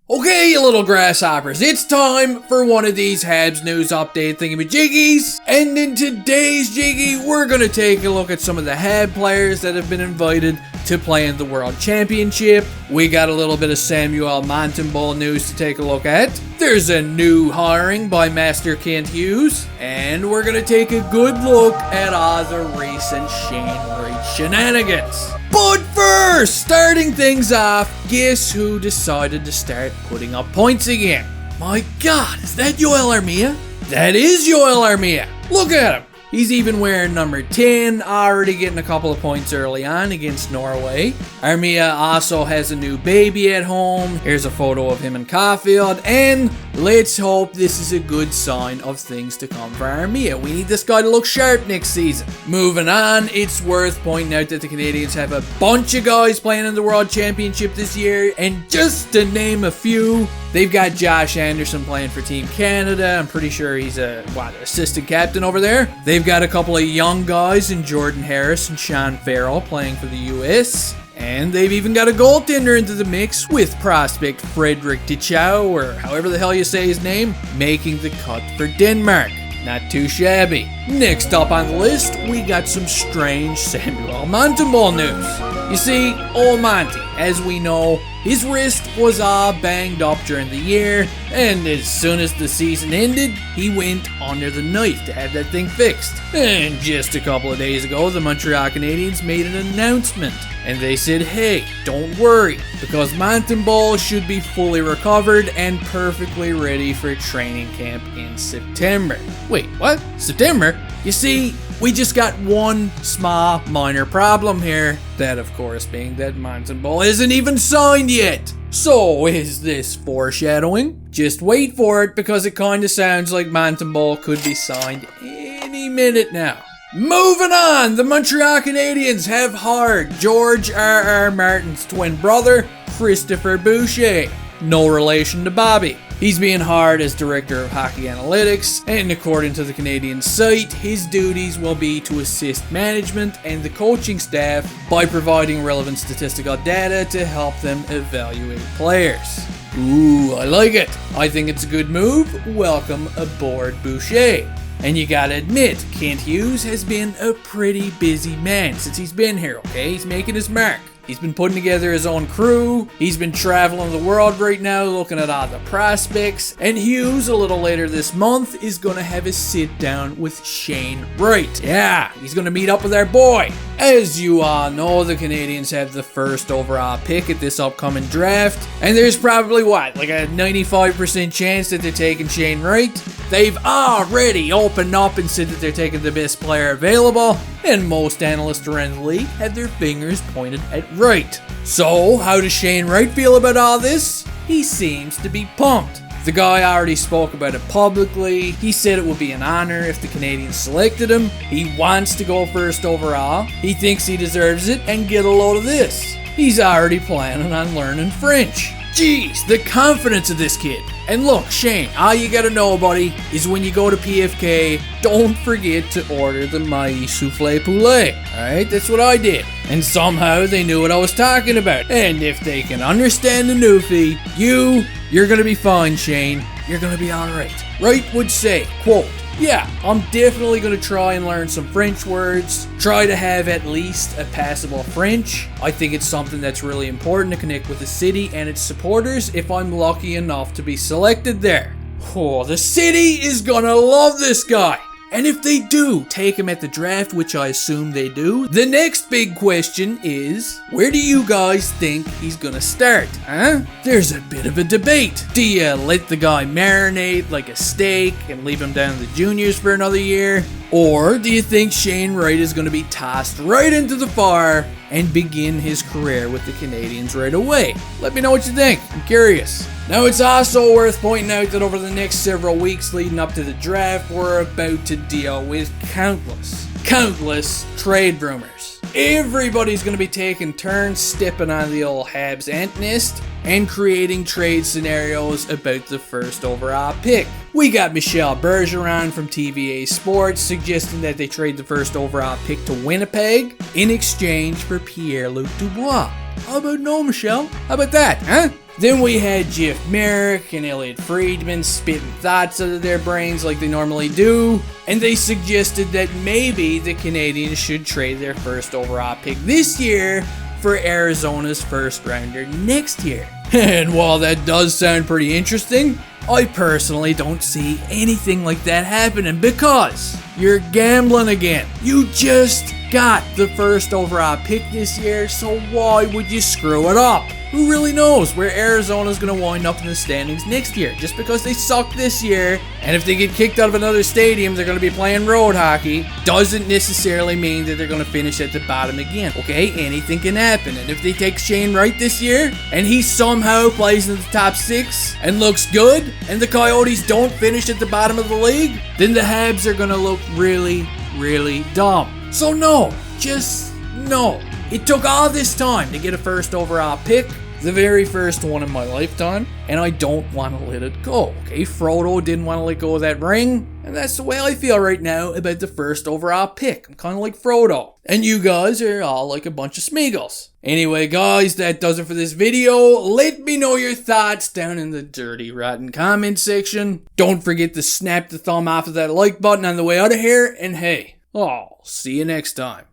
Okay, you little grasshoppers, it's time for one of these Habs news update thingymajiggys. And in today's jiggy, we're gonna take a look at some of the Habs players that have been invited to play in the World Championship. We got a little bit of Samuel Montembeault news to take a look at. There's a new hiring by Master Kent Hughes. And we're gonna take a good look at all the recent Shane Wright shenanigans. But first, starting things off, guess who decided to start putting up points again? My God, is that Yoel Armia? That is Yoel Armia. Look at him. He's even wearing number 10, already getting a couple of points early on against Norway. Armia also has a new baby at home. Here's a photo of him in Caulfield, and let's hope this is a good sign of things to come for Armia. We need this guy to look sharp next season. Moving on, it's worth pointing out that the Canadiens have a bunch of guys playing in the World Championship this year, and just to name a few, they've got Josh Anderson playing for Team Canada. I'm pretty sure he's assistant captain over there. They've got a couple of young guys in Jordan Harris and Sean Farrell playing for the US. And they've even got a goaltender into the mix with prospect Frederick Dichow, or however the hell you say his name, making the cut for Denmark. Not too shabby. Next up on the list, we got some strange Samuel Montembeault news. You see, old Monty, as we know, his wrist was all banged up during the year, and as soon as the season ended, he went under the knife to have that thing fixed. And just a couple of days ago, the Montreal Canadiens made an announcement, and they said, hey, don't worry, because Montembeault should be fully recovered and perfectly ready for training camp in September. Wait, what? September? You see, we just got one small minor problem here. That, of course, being that Montembeault isn't even signed yet. So, is this foreshadowing? Just wait for it, because it kinda sounds like Montembeault could be signed any minute now. Moving on, the Montreal Canadiens have hired George R.R. Martin's twin brother, Christopher Boucher. No relation to Bobby. He's being hired as Director of Hockey Analytics, and according to the Canadian site, his duties will be to assist management and the coaching staff by providing relevant statistical data to help them evaluate players. Ooh, I like it. I think it's a good move. Welcome aboard, Boucher. And you gotta admit, Kent Hughes has been a pretty busy man since he's been here, okay? He's making his mark. He's been putting together his own crew. He's been traveling the world right now looking at all the prospects. And Hughes, a little later this month, is going to have a sit down with Shane Wright. Yeah, he's going to meet up with our boy. As you all know, the Canadiens have the first overall pick at this upcoming draft. And there's probably, like a 95% chance that they're taking Shane Wright. They've already opened up and said that they're taking the best player available. And most analysts around the league had their fingers pointed at Wright. So, how does Shane Wright feel about all this? He seems to be pumped. The guy already spoke about it publicly. He said it would be an honor if the Canadiens selected him. He wants to go first overall. He thinks he deserves it, and get a load of this. He's already planning on learning French. Jeez, the confidence of this kid. And look, Shane, all you gotta know, buddy, is when you go to PFK, don't forget to order the maïs soufflé poulet. Alright, that's what I did. And somehow they knew what I was talking about. And if they can understand the newfie, you're gonna be fine, Shane. You're gonna be alright. Wright would say, quote, yeah, I'm definitely going to try and learn some French words, try to have at least a passable French. I think it's something that's really important to connect with the city and its supporters if I'm lucky enough to be selected there. Oh, the city is going to love this guy. And if they do take him at the draft, which I assume they do, the next big question is, where do you guys think he's gonna start, huh? There's a bit of a debate. Do you let the guy marinate like a steak and leave him down in the juniors for another year? Or do you think Shane Wright is gonna be tossed right into the fire and begin his career with the Canadiens right away? Let me know what you think. I'm curious. Now, it's also worth pointing out that over the next several weeks leading up to the draft, we're about to deal with countless trade rumors. Everybody's going to be taking turns stepping on the old Habs ant nest and creating trade scenarios about the first overall pick. We got Michel Bergeron from TVA Sports suggesting that they trade the first overall pick to Winnipeg in exchange for Pierre-Luc Dubois. How about no, Michel? How about that, huh? Then we had Jeff Merrick and Elliot Friedman spitting thoughts out of their brains like they normally do, and they suggested that maybe the Canadiens should trade their first overall pick this year for Arizona's first rounder next year. And while that does sound pretty interesting, I personally don't see anything like that happening because you're gambling again. You just got the first overall pick this year, so why would you screw it up? Who really knows where Arizona's going to wind up in the standings next year? Just because they suck this year, and if they get kicked out of another stadium, they're going to be playing road hockey, doesn't necessarily mean that they're going to finish at the bottom again. Okay, anything can happen. And if they take Shane Wright this year, and he somehow plays in the top 6 and looks good, and the Coyotes don't finish at the bottom of the league, then the Habs are going to look really, really dumb. So no, just no. It took all this time to get a first overall pick, the very first one in my lifetime, and I don't want to let it go, okay? Frodo didn't want to let go of that ring, and that's the way I feel right now about the first overall pick. I'm kind of like Frodo, and you guys are all like a bunch of Smeagol's. Anyway, guys, that does it for this video. Let me know your thoughts down in the dirty, rotten comment section. Don't forget to snap the thumb off of that like button on the way out of here, and hey, I'll see you next time.